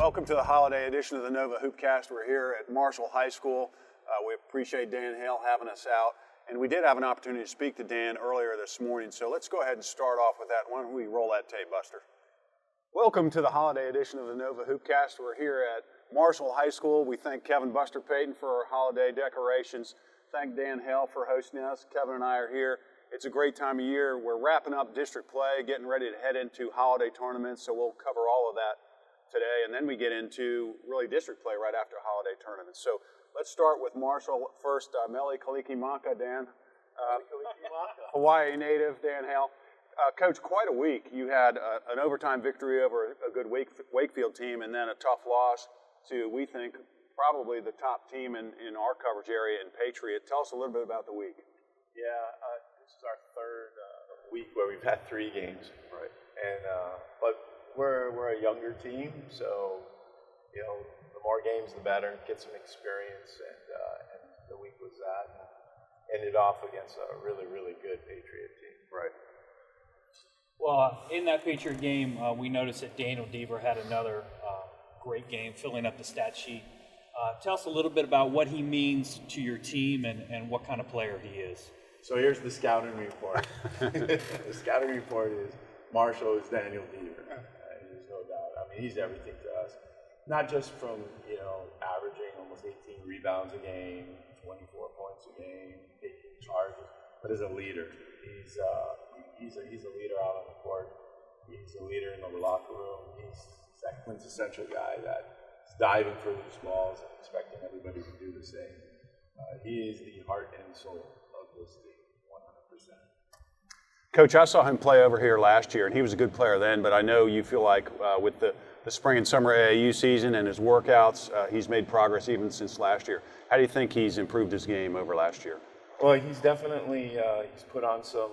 Welcome to the holiday edition of the Nova Hoopcast. We're here at Marshall High School. We appreciate Dan Hale having us out. And we did have an opportunity to speak to Dan earlier this morning, so let's go ahead and start off with that. Why don't we roll that tape, Buster? Welcome to the holiday edition of the Nova Hoopcast. We're here at Marshall High School. We thank Kevin Buster Payton for our holiday decorations. Thank Dan Hale for hosting us. Kevin and I are here. It's a great time of year. We're wrapping up district play, getting ready to head into holiday tournaments, so we'll cover all of that today, and then we get into really district play right after holiday tournaments. So let's start with Marshall first. Mele Kalikimaka, Dan. Hawaii native, Dan Hale. Coach, quite a week. You had an overtime victory over a good Wakefield team and then a tough loss to, we think, probably the top team in our coverage area in Patriot. Tell us a little bit about the week. Yeah, this is our third week where we've had 3 games. Right. And but we're a younger team, so you know the more games the better. Get some experience, and the week was that. Ended off against a really good Patriot team. Right. Well, in that Patriot game, we noticed that Daniel Deaver had another great game, filling up the stat sheet. Tell us a little bit about what he means to your team and what kind of player he is. So here's the scouting report. The scouting report is Marshall is Daniel Deaver. There's no doubt. I mean, he's everything to us. Not just from averaging almost 18 rebounds a game, 24 points a game, taking charges, but as a leader. He's a leader out on the court. He's a leader in the locker room. He's that quintessential guy that's diving for loose balls and expecting everybody to do the same. He is the heart and soul of this team, 100%. Coach, I saw him play over here last year, and he was a good player then, but I know you feel like with the spring and summer AAU season and his workouts, he's made progress even since last year. How do you think he's improved his game over last year? Well, he's definitely he's put on some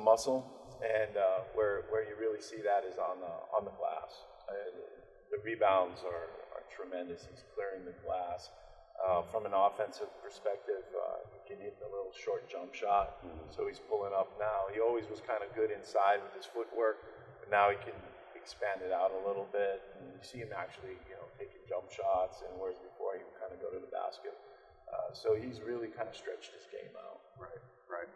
muscle, and where you really see that is on the glass. The rebounds are tremendous. He's clearing the glass. From an offensive perspective, he can hit a little short jump shot, so he's pulling up now. He always was kind of good inside with his footwork, but now he can expand it out a little bit. And you see him actually, taking jump shots, and whereas before he would kind of go to the basket. So he's really kind of stretched his game out. Right.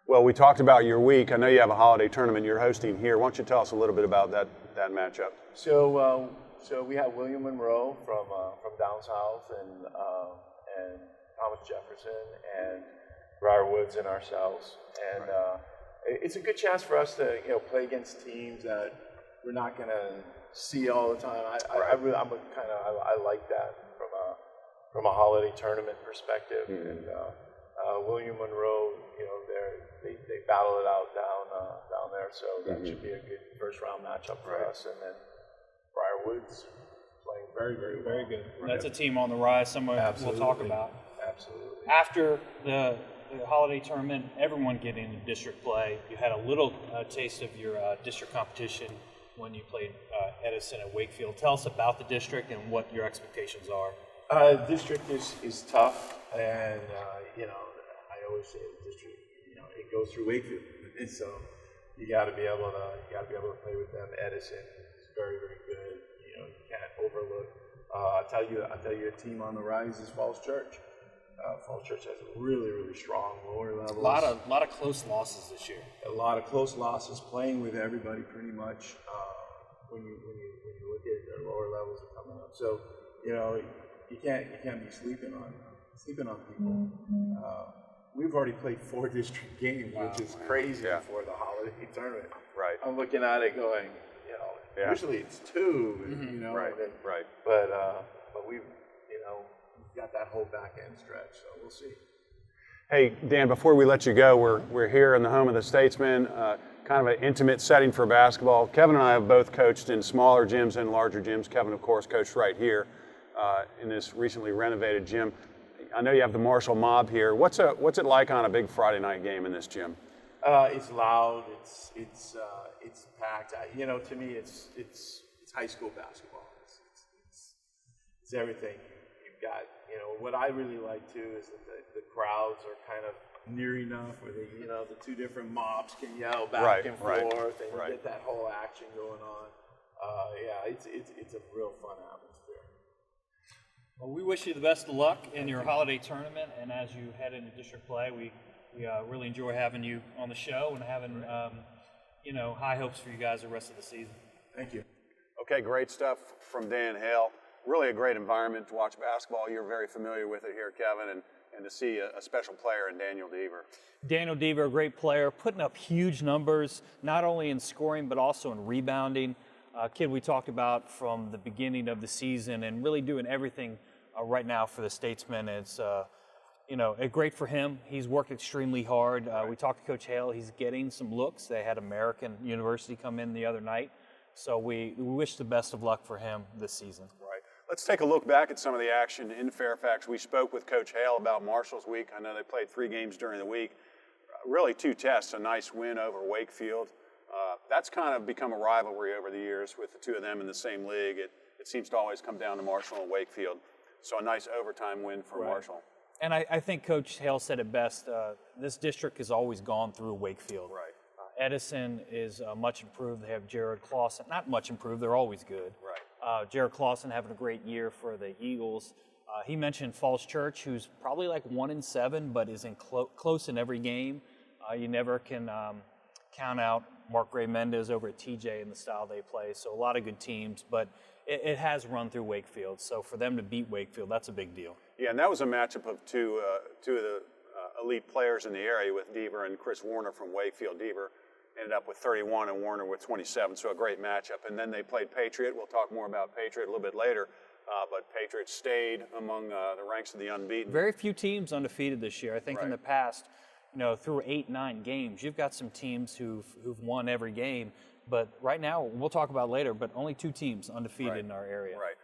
Well, we talked about your week. I know you have a holiday tournament you're hosting here. Why don't you tell us a little bit about that matchup? So we have William Monroe from down south, and Thomas Jefferson, and Briarwoods and ourselves, and it's a good chance for us to play against teams that we're not going to see all the time. I like that from a holiday tournament perspective, and William Monroe, they battle it out down there, so that should be a good first round matchup for us, and then Briarwoods playing very well. Very good. That's a team on the rise. Somewhere we'll talk about. Absolutely. After the holiday tournament, everyone getting into district play. You had a little taste of your district competition when you played Edison at Wakefield. Tell us about the district and what your expectations are. District is tough, and I always say the district, it goes through Wakefield, and so you got to be able to play with them. Edison is very good. You can't overlook. I'll tell you, a team on the rise is Falls Church. Falls Church has really strong lower levels. A lot of close losses this year. A lot of close losses, playing with everybody pretty much. When you look at their lower levels are coming up, so you can't be sleeping on people. We've already played 4 district games, which is crazy for the holiday tournament. Right. I'm looking at it going, usually it's 2, Right. But we've got that whole back end stretch, so we'll see. Hey, Dan, before we let you go, we're here in the home of the Statesman, kind of an intimate setting for basketball. Kevin and I have both coached in smaller gyms and larger gyms. Kevin, of course, coached right here in this recently renovated gym. I know you have the Marshall mob here. What's it like on a big Friday night game in this gym? It's loud. It's packed. To me, it's high school basketball. It's everything. You've got. What I really like too is that the crowds are kind of near enough where the 2 different mobs can yell back and forth, and you get that whole action going on. it's a real fun atmosphere. Well, we wish you the best of luck in your holiday tournament, and as you head into district play, we really enjoy having you on the show and having high hopes for you guys the rest of the season. Thank you. Okay, great stuff from Dan Hale. Really a great environment to watch basketball. You're very familiar with it here, Kevin, and to see a special player in Daniel Deaver. Daniel Deaver, a great player, putting up huge numbers, not only in scoring but also in rebounding. Kid we talked about from the beginning of the season and really doing everything right now for the Statesmen. It's great for him. He's worked extremely hard. We talked to Coach Hale. He's getting some looks. They had American University come in the other night. So we wish the best of luck for him this season. Right. Let's take a look back at some of the action in Fairfax. We spoke with Coach Hale about Marshall's week. I know they played 3 games during the week. Really 2 tests, a nice win over Wakefield. That's kind of become a rivalry over the years with the 2 of them in the same league. It seems to always come down to Marshall and Wakefield. So a nice overtime win for Marshall. And I think Coach Hale said it best. This district has always gone through Wakefield. Right. Edison is much improved. They have Jared Clausen. Not much improved. They're always good. Right. Jared Clausen having a great year for the Eagles. He mentioned Falls Church, who's probably like 1-7, but is in close in every game. You never can count out Mark Gray Mendez over at TJ and the style they play. So a lot of good teams, but it has run through Wakefield. So for them to beat Wakefield, that's a big deal. Yeah, and that was a matchup of two of the elite players in the area with Deaver and Chris Warner from Wakefield. Deaver ended up with 31 and Warner with 27, so a great matchup. And then they played Patriot. We'll talk more about Patriot a little bit later, but Patriot stayed among the ranks of the unbeaten. Very few teams undefeated this year. I think in the past, through 8-9 games, you've got some teams who've won every game. But right now, we'll talk about later, but only 2 teams undefeated in our area. Right.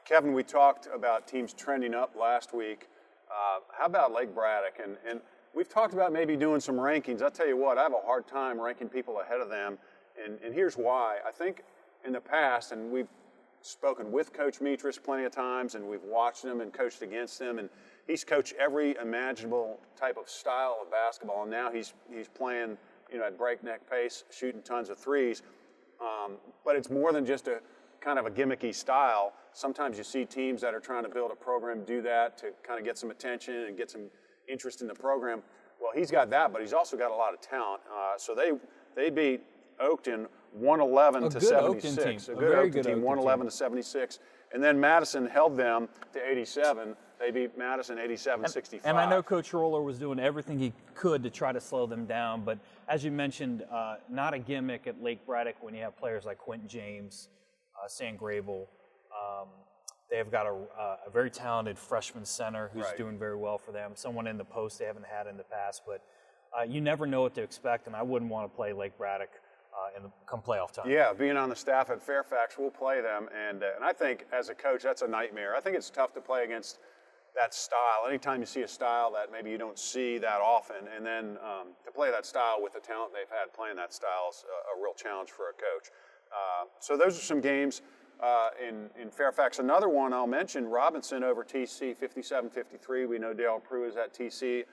Kevin, we talked about teams trending up last week. How about Lake Braddock? And we've talked about maybe doing some rankings. I'll tell you what, I have a hard time ranking people ahead of them. And here's why. I think in the past, and we've spoken with Coach Mitras plenty of times, and we've watched him and coached against him, and he's coached every imaginable type of style of basketball, and now he's playing at breakneck pace, shooting tons of threes. But it's more than just a kind of a gimmicky style. Sometimes you see teams that are trying to build a program do that to kind of get some attention and get some interest in the program. Well, he's got that, but he's also got a lot of talent. So they beat Oakton 111 to 76. A good very Oakton good team, 111 to 76. And then Madison held them to 87. They beat Madison 87-65. And I know Coach Roller was doing everything he could to try to slow them down, but as you mentioned, not a gimmick at Lake Braddock when you have players like Quentin James, Sam Grable. They've got a very talented freshman center who's doing very well for them, someone in the post they haven't had in the past, but you never know what to expect, and I wouldn't want to play Lake Braddock come playoff time. Yeah, being on the staff at Fairfax, we'll play them, and I think as a coach, that's a nightmare. I think it's tough to play against that style. Anytime you see a style that maybe you don't see that often, and then to play that style with the talent they've had playing that style is a real challenge for a coach. So those are some games in Fairfax. Another one I'll mention, Robinson over TC, 57-53. We know Dale Prue is at TC,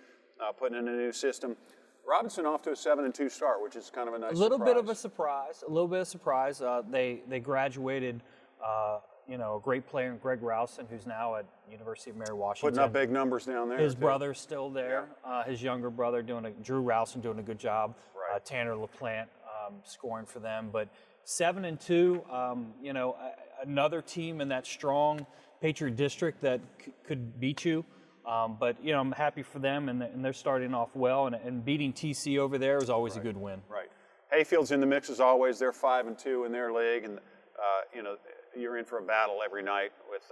putting in a new system. Robinson off to a 7-2 start, which is kind of a nice surprise. A little bit of a surprise. They graduated, a great player in Greg Rouson, who's now at University of Mary Washington. Putting up big numbers down there. His brother's still there. His younger brother Drew Rouson doing a good job. Right. Tanner LaPlante scoring for them. But 7-2, another team in that strong Patriot district that could beat you. But I'm happy for them, and they're starting off well. And beating TC over there is always a good win. Right. Hayfield's in the mix as always. They're 5-2 in their league, and you're in for a battle every night with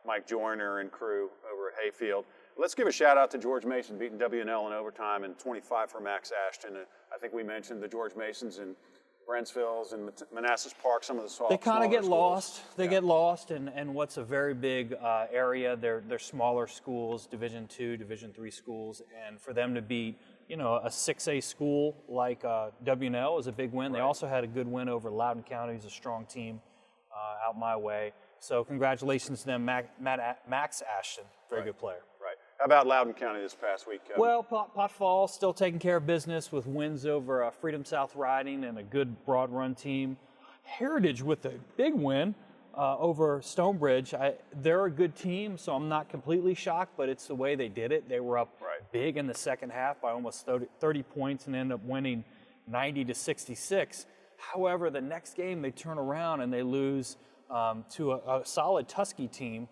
Mike Joyner and crew over at Hayfield. Let's give a shout out to George Mason beating W&L in overtime and 25 for Max Ashton. I think we mentioned the George Masons and Brentsville's and Manassas Park, some of the They kind of get schools. lost. They get lost in what's a very big area. They're smaller schools, Division II, Division III schools, and for them to beat a 6A school like W&L is a big win. They also had a good win over Loudoun County, who's a strong team out my way. So congratulations to them, Max Ashton, very good player. Right. How about Loudoun County this past week, Kevin? Well, Pot Falls still taking care of business with wins over Freedom South Riding and a good broad run team. Heritage with a big win over Stonebridge. They're a good team, so I'm not completely shocked, but it's the way they did it. They were up big in the second half by almost 30 points and ended up winning 90-66. However, the next game they turn around and they lose to a solid Tuskegee team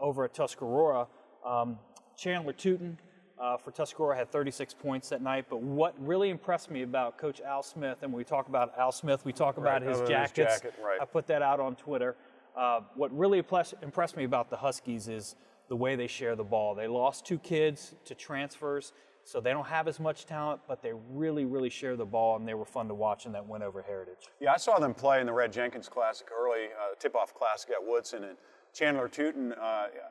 over at Tuscarora. Chandler Tootin for Tuscarora had 36 points that night, but what really impressed me about Coach Al Smith, and when we talk about Al Smith, we talk about his jackets. I put that out on Twitter. What really impressed me about the Huskies is the way they share the ball. They lost 2 kids to transfers, so they don't have as much talent, but they really, really share the ball, and they were fun to watch in that win over Heritage. Yeah, I saw them play in the Red Jenkins Classic early, tip-off classic at Woodson, and Chandler Tootin,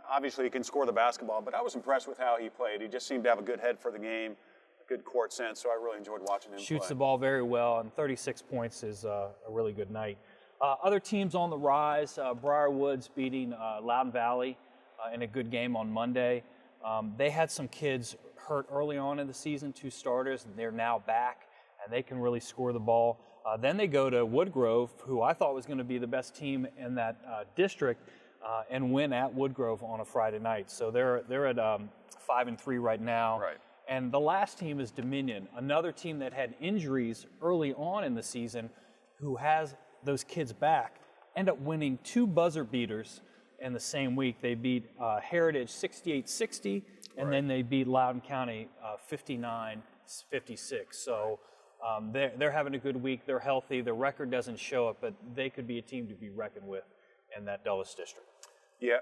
obviously he can score the basketball, but I was impressed with how he played. He just seemed to have a good head for the game, a good court sense, so I really enjoyed watching him Shoots play. the ball very well, and 36 points is a really good night. Other teams on the rise, Briar Woods beating Loudoun Valley in a good game on Monday. They had some kids hurt early on in the season, 2 starters, and they're now back, and they can really score the ball. Then they go to Woodgrove, who I thought was going to be the best team in that district, and win at Woodgrove on a Friday night. So they're at 5-3 right now. Right. And the last team is Dominion, another team that had injuries early on in the season, who has those kids back, end up winning 2 buzzer beaters in the same week. They beat Heritage 68-60, and then they beat Loudoun County 59-56. So they're having a good week. They're healthy. Their record doesn't show it, but they could be a team to be reckoned with in that Dulles district. Yeah,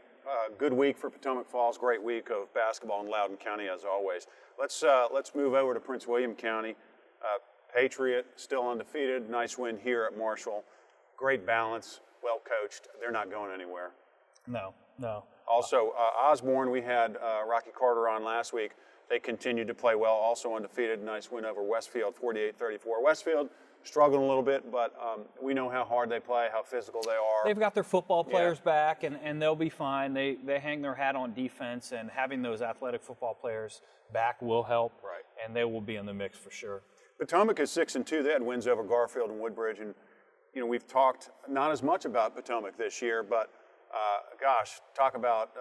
good week for Potomac Falls. Great week of basketball in Loudoun County as always. Let's move over to Prince William County. Patriot still undefeated. Nice win here at Marshall. Great balance, well coached. They're not going anywhere. No. Also, Osborne, we had Rocky Carter on last week. They continued to play well, also undefeated. Nice win over Westfield, 48-34. Westfield struggling a little bit, but we know how hard they play, how physical they are. They've got their football players back, and they'll be fine. They hang their hat on defense, and having those athletic football players back will help, and they will be in the mix for sure. Potomac is 6-2. They had wins over Garfield and Woodbridge, and we've talked not as much about Potomac this year, but gosh, talk about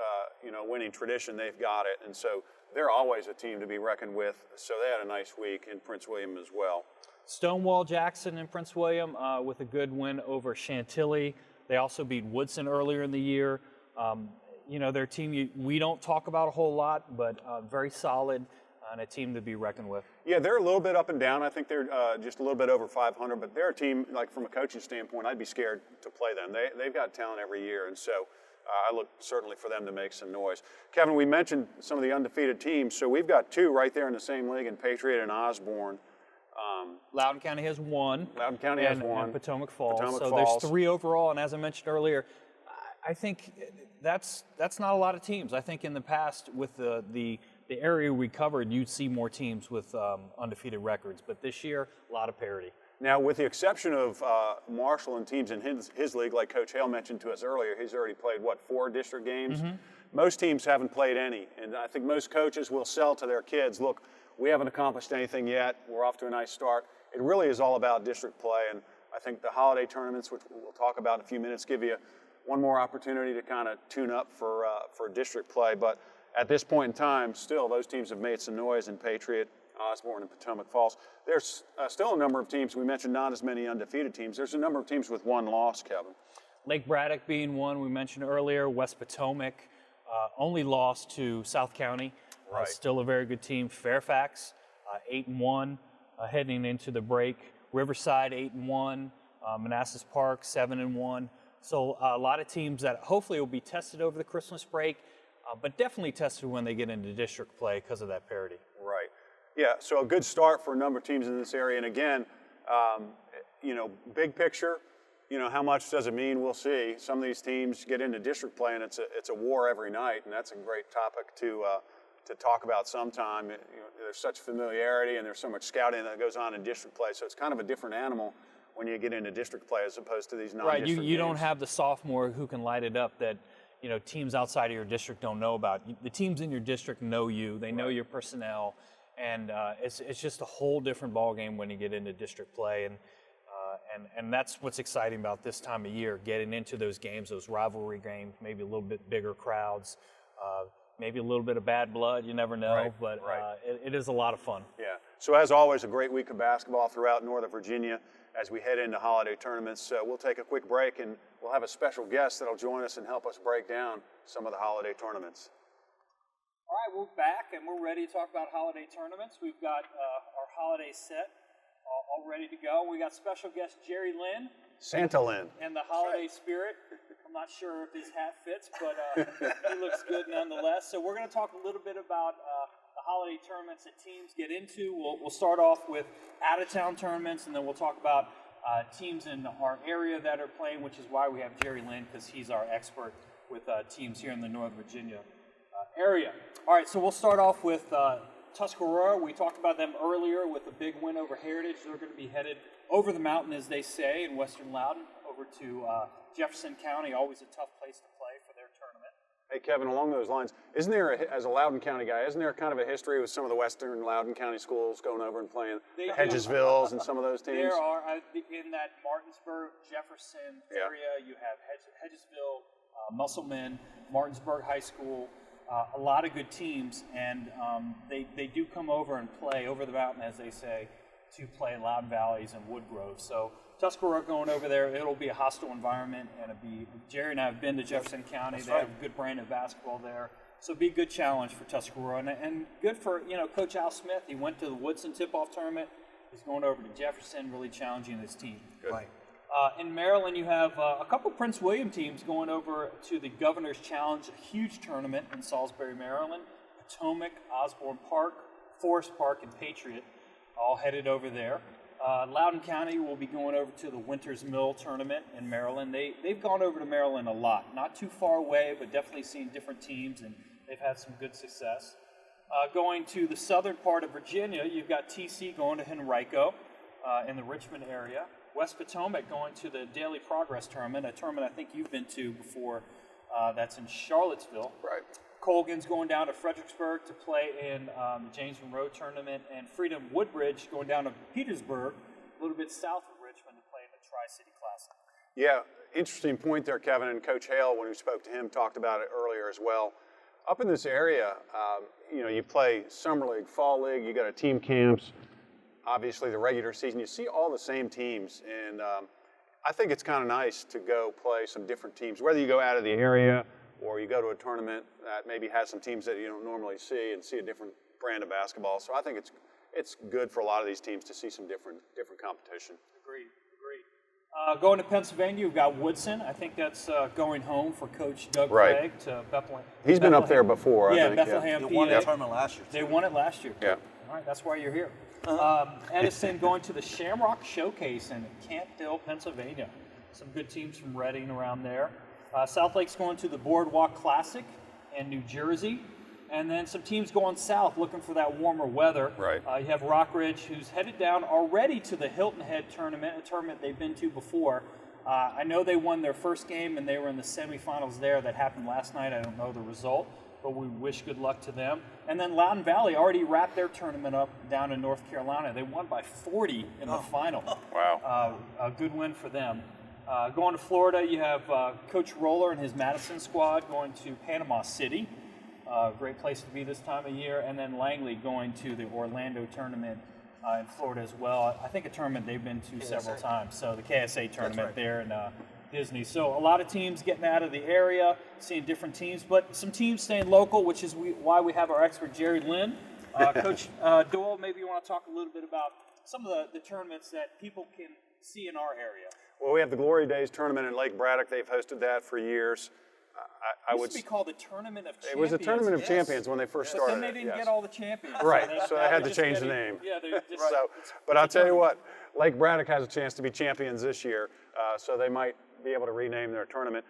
winning tradition. They've got it, and so they're always a team to be reckoned with. So they had a nice week in Prince William as well. Stonewall Jackson in Prince William with a good win over Chantilly. They also beat Woodson earlier in the year. Their team we don't talk about a whole lot, but very solid and a team to be reckoned with. Yeah, they're a little bit up and down. I think they're just a little bit over 500, but they're a team, like from a coaching standpoint, I'd be scared to play them. They've got talent every year, and so I look certainly for them to make some noise. Kevin, we mentioned some of the undefeated teams, so we've got 2 right there in the same league in Patriot and Osborne. Loudoun County has 1. Loudoun County has 1. And Potomac Falls. Falls. There's 3 overall, and as I mentioned earlier, I think that's not a lot of teams. I think in the past with the area we covered, you'd see more teams with undefeated records, but this year, a lot of parity. Now, with the exception of Marshall and teams in his league, like Coach Hale mentioned to us earlier, he's already played, 4 district games? Mm-hmm. Most teams haven't played any, and I think most coaches will sell to their kids, look, we haven't accomplished anything yet. We're off to a nice start. It really is all about district play, and I think the holiday tournaments, which we'll talk about in a few minutes, give you one more opportunity to kind of tune up for district play. But at this point in time, still, those teams have made some noise in Patriot, Osborne, and Potomac Falls. There's still a number of teams. We mentioned not as many undefeated teams. There's a number of teams with 1 loss, Kevin. Lake Braddock being one we mentioned earlier. West Potomac only lost to South County. Still a very good team. Fairfax, 8-1 heading into the break. Riverside, 8-1. Manassas Park, 7-1. So a lot of teams that hopefully will be tested over the Christmas break, but definitely tested when they get into district play because of that parity. Right. Yeah, so a good start for a number of teams in this area. And again, big picture, how much does it mean? We'll see. Some of these teams get into district play, and it's a war every night, and that's a great topic to talk about sometime. There's such familiarity, and there's so much scouting that goes on in district play, so it's kind of a different animal when you get into district play as opposed to these non-district games. Right, you don't have the sophomore who can light it up that teams outside of your district don't know about. The teams in your district know you, they know your personnel, and it's just a whole different ball game when you get into district play, And that's what's exciting about this time of year, getting into those games, those rivalry games, maybe a little bit bigger crowds, maybe a little bit of bad blood, you never know, but it is a lot of fun. Yeah. So as always, a great week of basketball throughout Northern Virginia as we head into holiday tournaments. We'll take a quick break and we'll have a special guest that'll join us and help us break down some of the holiday tournaments. All right, we're back and we're ready to talk about holiday tournaments. We've got our holiday set all ready to go. We got special guest Jerry Lin. Santa Lin. And the holiday spirit. I'm not sure if his hat fits, but he looks good nonetheless. So we're going to talk a little bit about the holiday tournaments that teams get into. We'll start off with out-of-town tournaments, and then we'll talk about teams in our area that are playing, which is why we have Jerry Lin, because he's our expert with teams here in the Northern Virginia area. All right, so we'll start off with Tuscarora. We talked about them earlier with a big win over Heritage. They're going to be headed over the mountain, as they say, in Western Loudoun, over to Jefferson County, always a tough place to play for their tournament. Hey, Kevin, along those lines, isn't there, as a Loudoun County guy, isn't there kind of a history with some of the Western Loudoun County schools going over and playing Hedgesvilles and some of those teams? There are. In that Martinsburg, Jefferson area, you have Hedgesville, Musselman, Martinsburg High School, a lot of good teams, and they do come over and play over the mountain, as they say, to play Loudon Valleys and Woodgrove. So Tuscarora going over there, it'll be a hostile environment, and Jerry and I have been to Jefferson County. They have a good brand of basketball there, so it'll be a good challenge for Tuscarora, and good for Coach Al Smith. He went to the Woodson tip-off tournament. He's going over to Jefferson, really challenging his team. Good. Right. In Maryland, you have a couple Prince William teams going over to the Governor's Challenge, a huge tournament in Salisbury, Maryland. Potomac, Osborne Park, Forest Park, and Patriot all headed over there. Loudoun County will be going over to the Winters Mill tournament in Maryland. They've gone over to Maryland a lot. Not too far away, but definitely seen different teams, and they've had some good success. Going to the southern part of Virginia, you've got TC going to Henrico in the Richmond area. West Potomac going to the Daily Progress tournament, a tournament I think you've been to before. That's in Charlottesville. Right. Colgan's going down to Fredericksburg to play in the James Monroe tournament, and Freedom Woodbridge going down to Petersburg, a little bit south of Richmond, to play in the Tri-City Classic. Yeah, interesting point there, Kevin, and Coach Hale, when we spoke to him, talked about it earlier as well. Up in this area, you play Summer League, Fall League, you got a team camps, obviously the regular season. You see all the same teams, and I think it's kind of nice to go play some different teams, whether you go out of the area or you go to a tournament that maybe has some teams that you don't normally see and see a different brand of basketball. So I think it's good for a lot of these teams to see some different competition. Agreed. Going to Pennsylvania, you've got Woodson. I think that's going home for Coach Doug Craig to Bethlehem. He's been up there before, I think. Bethlehem. They won the tournament last year. They won it last year. Yeah. All right, that's why you're here. Edison going to the Shamrock Showcase in Camp Hill, Pennsylvania. Some good teams from Reading around there. South Lake's going to the Boardwalk Classic in New Jersey. And then some teams going south looking for that warmer weather. Right. You have Rockridge, who's headed down already to the Hilton Head tournament, a tournament they've been to before. I know they won their first game and they were in the semifinals there. That happened last night. I don't know the result, but we wish good luck to them. And then Loudoun Valley already wrapped their tournament up down in North Carolina. They won by 40 in the final. Wow. A good win for them. Going to Florida, you have Coach Roller and his Madison squad going to Panama City. Great place to be this time of year. And then Langley going to the Orlando tournament in Florida as well. I think a tournament they've been to several times. So the KSA tournament there in Disney. So a lot of teams getting out of the area, seeing different teams, but some teams staying local, which is why we have our expert Jerry Lin. Coach Doyle, maybe you want to talk a little bit about some of the tournaments that people can see in our area. Well, we have the Glory Days tournament in Lake Braddock. They've hosted that for years. It used to be called the Tournament of Champions. It was a Tournament of Champions when they first started. But then they didn't get all the champions. Right, so they had to change the name. Yeah, they just. But I'll tell you what, Lake Braddock has a chance to be champions this year, so they might be able to rename their tournament.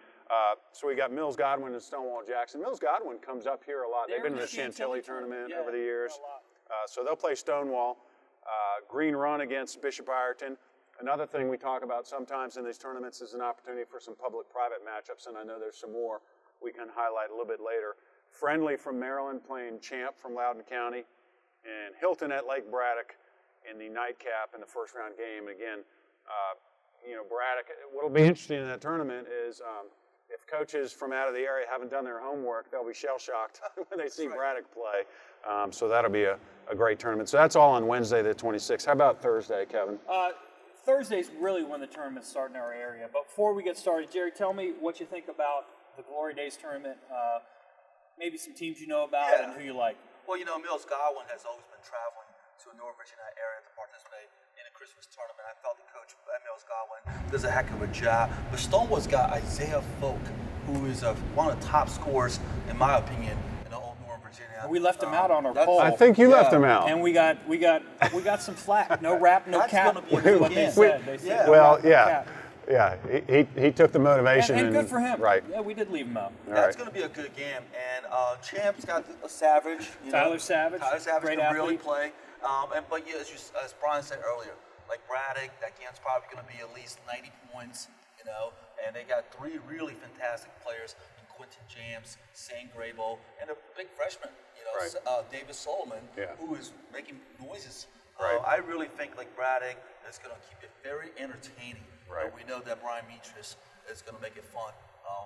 So we got Mills Godwin and Stonewall Jackson. Mills Godwin comes up here a lot. They've been to the Chantilly tournament over the years. So they'll play Stonewall. Green Run against Bishop Ireton. Another thing we talk about sometimes in these tournaments is an opportunity for some public-private matchups, and I know there's some more we can highlight a little bit later. Friendly from Maryland playing Champ from Loudoun County, and Hilton at Lake Braddock in the nightcap in the first round game. Again, Braddock. What'll be interesting in that tournament is if coaches from out of the area haven't done their homework, they'll be shell-shocked when they see Braddock play. So that'll be a great tournament. So that's all on Wednesday the 26th. How about Thursday, Kevin? Thursday's really when the tournaments start in our area. But before we get started, Jerry, tell me what you think about the Glory Days tournament, maybe some teams you know about and who you like. Well, Mills Godwin has always been traveling to the North Virginia area to participate in a Christmas tournament. I felt the coach at Mills Godwin does a heck of a job. But Stonewall's got Isaiah Folk, who is one of the top scorers, in my opinion, in the old North Virginia. We left him out on our poll. I think you left him out. And we got some flack. No rap, no That's cap. gonna be a good What they game. said. They said Well, no rap, no yeah. cap. Yeah, he took the motivation. And good for him. Right. Yeah, we did leave him out. That's going to be a good game. And Champ's got a Savage. Tyler Savage. Tyler Savage great can really athlete. play. But yeah, as Brian said earlier, like Braddock, that game's probably going to be at least 90 points, and they got three really fantastic players in Quentin James, Shane Grable, and a big freshman, David Solomon, who is making noises. Right. I really think like Braddock is going to keep it very entertaining. Right. We know that Brian Metris is going to make it fun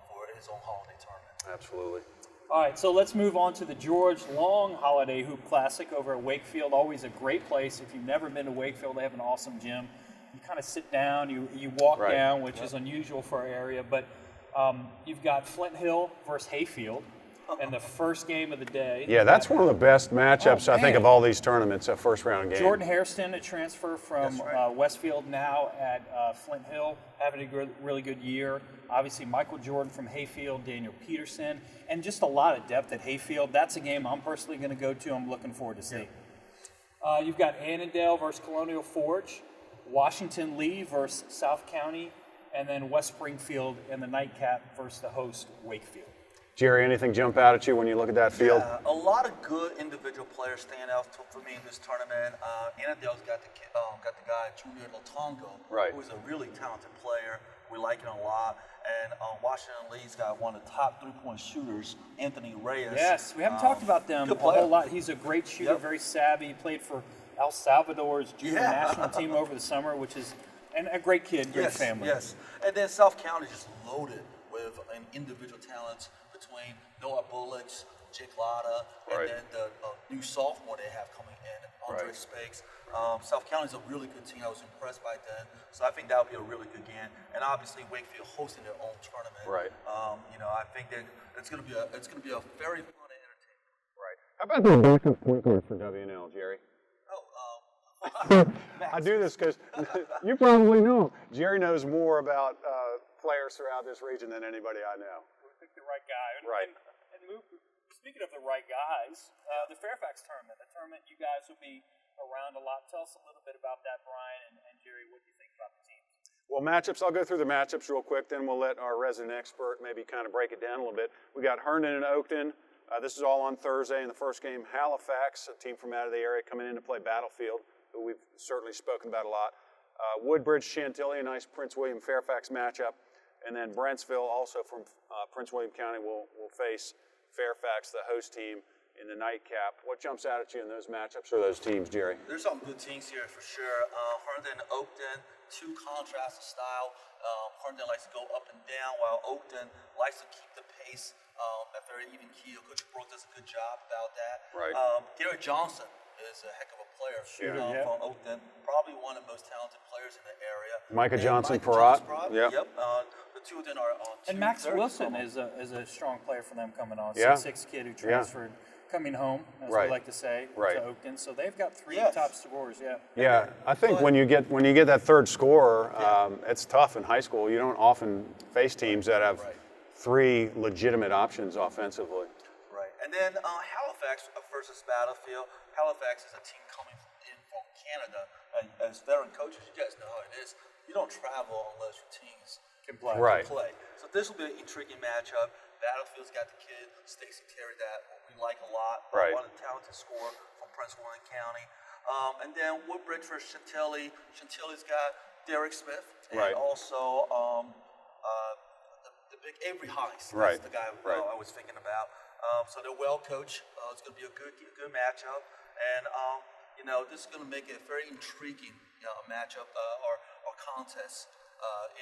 for his own holiday tournament. Absolutely. All right, so let's move on to the George Long Holiday Hoop Classic over at Wakefield. Always a great place. If you've never been to Wakefield, they have an awesome gym. You kind of sit down, you walk down, which is unusual for our area. But you've got Flint Hill versus Hayfield. And the first game of the day. Yeah, that's one of the best matchups, I think, man. of all these tournaments, a first-round game. Jordan Hairston, a transfer from Westfield, now at Flint Hill, having a really good year. Obviously, Michael Jordan from Hayfield, Daniel Peterson, and just a lot of depth at Hayfield. That's a game I'm personally going to go to. I'm looking forward to see. You've got Annandale versus Colonial Forge, Washington Lee versus South County, and then West Springfield in the nightcap versus the host, Wakefield. Jerry, anything jump out at you when you look at that field? Yeah, a lot of good individual players stand out for me in this tournament. Annandale's got the guy Junior Latongo, who is a really talented player. We like him a lot. And Washington Lee's got one of the top three-point shooters, Anthony Reyes. Yes, we haven't talked about them a whole lot. He's a great shooter, very savvy. He played for El Salvador's junior national team over the summer, and a great kid, great family. Yes, and then South County just loaded with individual talents between Noah Bullets, Jake Latta, and then the new sophomore they have coming in, Andre Spakes. South County's a really good team. I was impressed by them. So I think that'll be a really good game. And obviously Wakefield hosting their own tournament. Right. I think it's going to be a very fun and entertaining. Right. How about the backup point guard for WNL, Jerry? I do this because you probably know Jerry knows more about players throughout this region than anybody I know. We picked the right guy. Right. Speaking of the right guys, the Fairfax tournament, the tournament you guys will be around a lot. Tell us a little bit about that, Brian and Jerry. What do you think about the teams? Well, matchups, I'll go through the matchups real quick, then we'll let our resident expert maybe kind of break it down a little bit. We got Herndon and Oakton. This is all on Thursday in the first game. Halifax, a team from out of the area, coming in to play Battlefield, who we've certainly spoken about a lot. Woodbridge, Chantilly, a nice Prince William Fairfax matchup. And then Brentsville, also from Prince William County, will face Fairfax, the host team, in the nightcap. What jumps out at you in those matchups or those teams, Jerry? There's some good teams here for sure. Herndon and Oakton, two contrasts of style. Herndon likes to go up and down, while Oakton likes to keep the pace at very even keel. Coach Brooke does a good job about that. Right. Garrett Johnson is a heck of a player from Oakton. Probably one of the most talented players in the area. Micah Johnson, Perrott. Yep. The two of them are on. And Max Wilson is a strong player for them coming on. Yeah. 6'6" kid who transferred, coming home, as we like to say, to Oakton. So they've got three top scorers. Yeah, I think when you get that third scorer, it's tough in high school. You don't often face teams that have three legitimate options offensively. Right. And then Halifax versus Battlefield. Halifax is a team coming in from Canada. As veteran coaches, you guys know how it is. You don't travel unless your teams can play. Right. So this will be an intriguing matchup. Battlefield's got the kid, Stacy Terry, that we like a lot. Right. One of the talented scorer from Prince William County. And then Woodbridge versus Chantilly. Chantilly's got Derek Smith. And also the big Avery Heist. That's the guy I was thinking about. So they're well coached. It's going to be a good matchup. And, this is going to make it a very intriguing matchup or contest.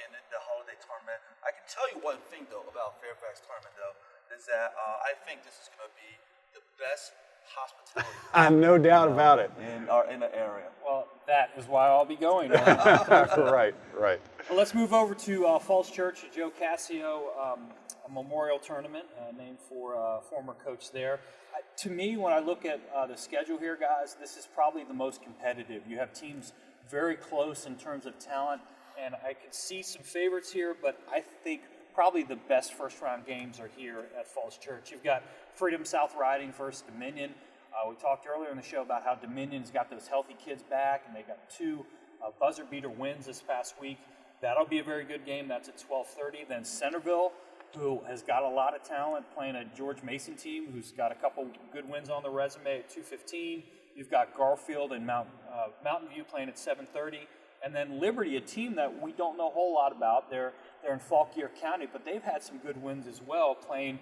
in the holiday tournament. I can tell you one thing though about Fairfax tournament though is that I think this is going to be the best hospitality. No doubt about it. In the area. Well, that is why I'll be going. Right. Well, let's move over to Falls Church, Joe Cassio, a memorial tournament named for a former coach there. To me, when I look at the schedule here, guys, this is probably the most competitive. You have teams very close in terms of talent, and I can see some favorites here, but I think probably the best first-round games are here at Falls Church. You've got Freedom South Riding versus Dominion. We talked earlier in the show about how Dominion's got those healthy kids back, and they got 2 buzzer beater wins this past week. That'll be a very good game. That's at 12:30. Then Centerville, who has got a lot of talent, playing a George Mason team who's got a couple good wins on the resume at 2:15. You've got Garfield and Mountain View playing at 7:30. And then Liberty, a team that we don't know a whole lot about. They're in Fauquier County, but they've had some good wins as well, playing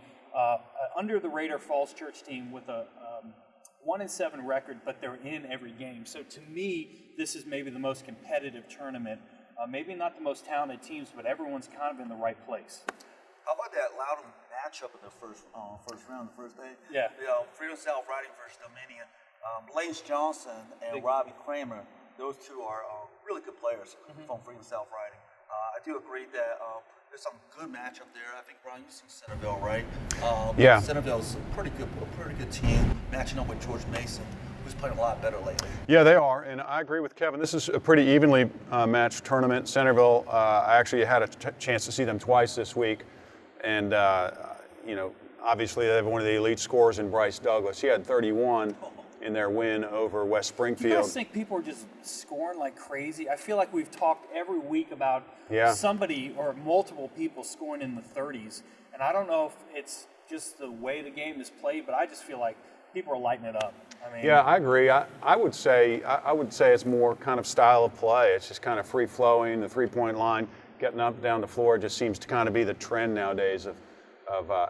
under the radar Falls Church team with a 1-7 record, but they're in every game. So to me, this is maybe the most competitive tournament. Maybe not the most talented teams, but everyone's kind of in the right place. How about that Loudon matchup in the first round, the first day? Yeah. Freedom South Riding versus Dominion. Blaze Johnson and Robbie Kramer, those two are really good players from Freedom South Riding. I do agree that there's some good matchup there. I think, Brian, you've seen Centerville, right? Yeah. Centerville's a pretty good team matching up with George Mason, who's playing a lot better lately. Yeah, they are, and I agree with Kevin. This is a pretty evenly matched tournament. Centerville, I actually had a chance to see them twice this week, and obviously they have one of the elite scorers in Bryce Douglas. He had 31 in their win over West Springfield. You guys think people are just scoring like crazy? I feel like we've talked every week about somebody or multiple people scoring in the 30s, and I don't know if it's just the way the game is played, but I just feel like people are lighting it up. I mean, yeah, I agree. I would say it's more kind of style of play. It's just kind of free flowing. The 3-point line, getting up down the floor, just seems to kind of be the trend nowadays of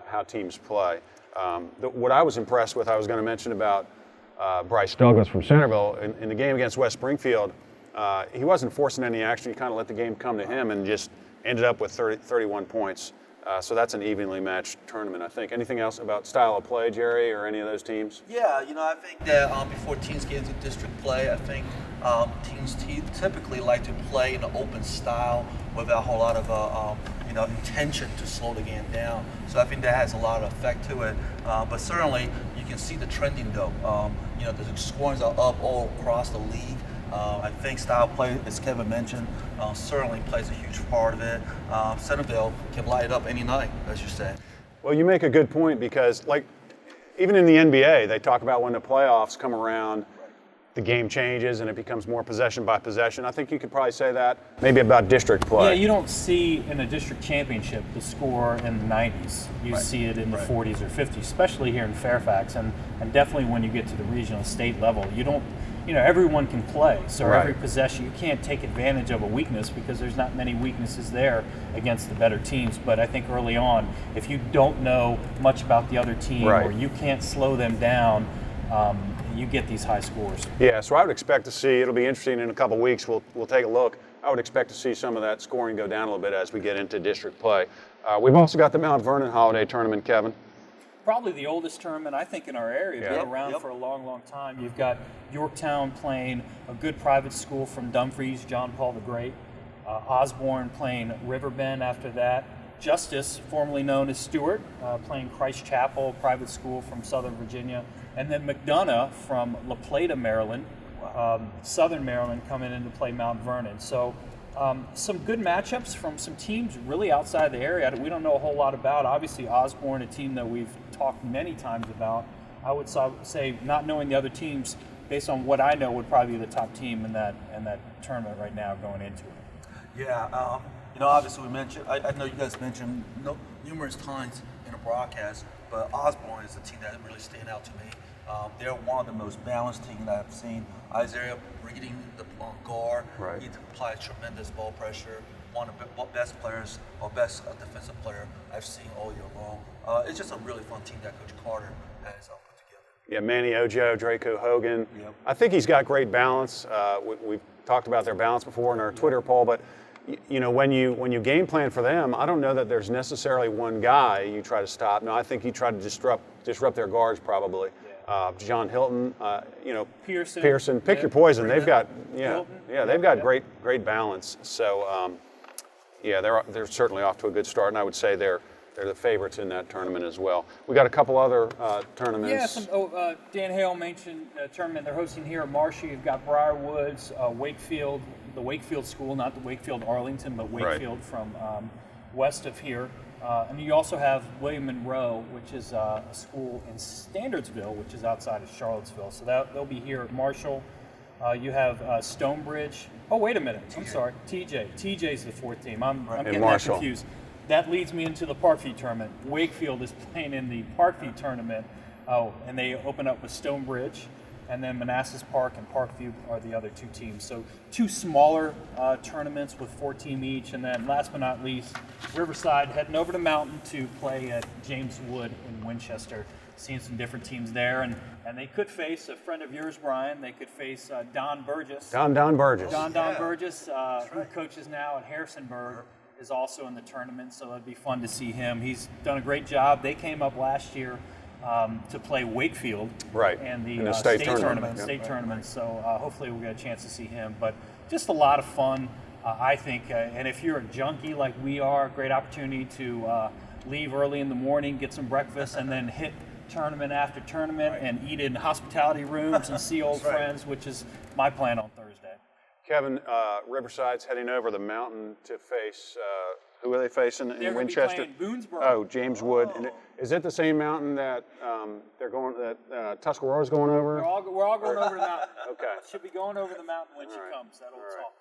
how teams play. What I was impressed with, I was going to mention about Bryce Douglas from Centerville in the game against West Springfield. He wasn't forcing any action. He kind of let the game come to him and just ended up with 31 points. So that's an evenly matched tournament, I think. Anything else about style of play, Jerry, or any of those teams? Yeah, I think that before teams get into district play, I think teams typically like to play in an open style without a whole lot of intention to slow the game down. So I think that has a lot of effect to it. But certainly you can see the trending though. The scores are up all across the league. I think style play, as Kevin mentioned, certainly plays a huge part of it. Centerville can light it up any night, as you say. Well, you make a good point because, even in the NBA, they talk about when the playoffs come around, the game changes and it becomes more possession by possession. I think you could probably say that maybe about district play. Yeah, you don't see in a district championship the score in the 90s. You see it in the 40s or 50s, especially here in Fairfax, and definitely when you get to the regional state level. You don't, everyone can play. So every possession, you can't take advantage of a weakness because there's not many weaknesses there against the better teams. But I think early on, if you don't know much about the other team or you can't slow them down, you get these high scores. Yeah, so I would expect to see, it'll be interesting in a couple weeks, we'll take a look. I would expect to see some of that scoring go down a little bit as we get into district play. We've also got the Mount Vernon Holiday Tournament, Kevin. Probably the oldest tournament, I think, in our area. Been around for a long, long time. You've got Yorktown playing a good private school from Dumfries, John Paul the Great. Osborne playing Riverbend after that. Justice, formerly known as Stewart, playing Christ Chapel, private school from Southern Virginia. And then McDonough from La Plata, Maryland, Southern Maryland, coming in to play Mount Vernon. So some good matchups from some teams really outside the area that we don't know a whole lot about. Obviously, Osborne, a team that we've talked many times about. I would say not knowing the other teams, based on what I know, would probably be the top team in that tournament right now going into it. Yeah, obviously we mentioned, I know you guys mentioned numerous times in a broadcast, but Osborne is a team that really stand out to me. They're one of the most balanced teams that I've seen. Isaiah reading the guard, he applies tremendous ball pressure. One of the best players or best defensive player I've seen all year long. It's just a really fun team that Coach Carter has put together. Yeah, Manny Ojo, Draco Hogan. Yep. I think he's got great balance. We've talked about their balance before in our Twitter poll, but you know, when you game plan for them, I don't know that there's necessarily one guy you try to stop. No, I think you try to disrupt their guards probably. John Hilton, you know, Pearson. Pick your poison. They've got they've got great balance. So they're certainly off to a good start, and I would say they're the favorites in that tournament as well. We got a couple other tournaments. Yeah, Dan Hale mentioned a tournament they're hosting here at Marshall. You've got Briarwoods, Wakefield, the Wakefield school, not the Wakefield Arlington, but Wakefield from west of here. And you also have William Monroe, which is a school in Standardsville, which is outside of Charlottesville. So they'll be here at Marshall. You have Stonebridge. Oh, wait a minute. I'm sorry. TJ's the fourth team. I'm getting that confused. That leads me into the Parkview tournament. Wakefield is playing in the Parkview tournament. Oh, and they open up with Stonebridge, and then Manassas Park and Parkview are the other two teams. So two smaller tournaments with 4 teams each, and then last but not least, Riverside heading over the mountain to play at James Wood in Winchester. Seeing some different teams there, and they could face a friend of yours, Brian. They could face Don Burgess. Don Burgess. Don Burgess, who coaches now at Harrisonburg, is also in the tournament, so it'd be fun to see him. He's done a great job. They came up last year to play Wakefield and the state tournament. So hopefully we'll get a chance to see him. But just a lot of fun, I think. And if you're a junkie like we are, great opportunity to leave early in the morning, get some breakfast, and then hit tournament after tournament and eat in hospitality rooms and see old friends, which is my plan on Thursday. Kevin, Riverside's heading over the mountain to face, who are they facing in Winchester? They're Boonesboro. Oh, James Wood. And is it the same mountain that Tuscarora's going over? We're all going over the mountain. Okay. Should be going over the mountain when she comes. That old song.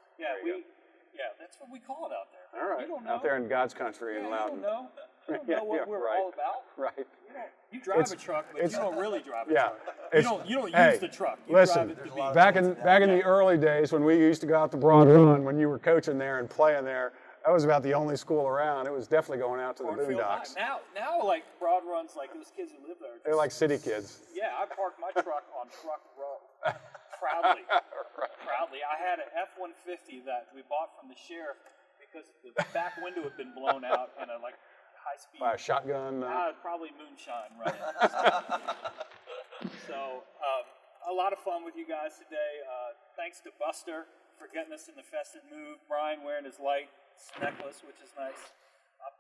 Yeah, that's what we call it out there. All right. You don't know. Out there in God's country in Loudon. You don't know what we're all about. Right. You drive a truck, but you don't really drive a truck. You don't use the truck. You listen, drive it to be. back in the early days when we used to go out to Broad Run, when you were coaching there and playing there, that was about the only school around. It was definitely going out to the boondocks. Now, like Broad Run's like those kids who live there. They're like city kids. Yeah, I parked my truck on Truck Row. Proudly. I had an F-150 that we bought from the sheriff because the back window had been blown out and a high speed. By a shotgun? Probably moonshine running. So, a lot of fun with you guys today. Thanks to Buster for getting us in the festive mood. Brian wearing his light necklace, which is nice. I'm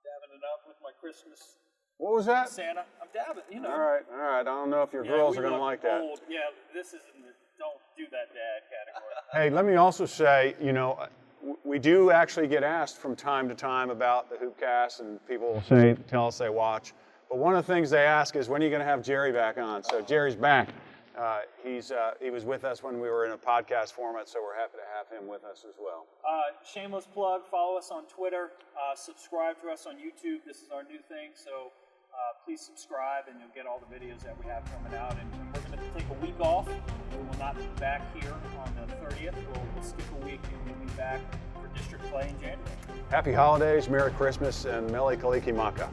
dabbing it up with my Christmas. What was that? Santa. I'm dabbing, All right. I don't know if your girls are going to like that. Old. Yeah, this isn't the don't do that dad category. Hey, let me also say, we do actually get asked from time to time about the Hoopcast, and people tell us they watch. But one of the things they ask is, when are you going to have Jerry back on? So Jerry's back. He was with us when we were in a podcast format, so we're happy to have him with us as well. Shameless plug, follow us on Twitter, subscribe to us on YouTube. This is our new thing, so please subscribe and you'll get all the videos that we have coming out. And we're going to take a week off. We will not be back here on the 30th. We'll skip a week and we'll be back for district play in January. Happy holidays, Merry Christmas, and Mele Kalikimaka.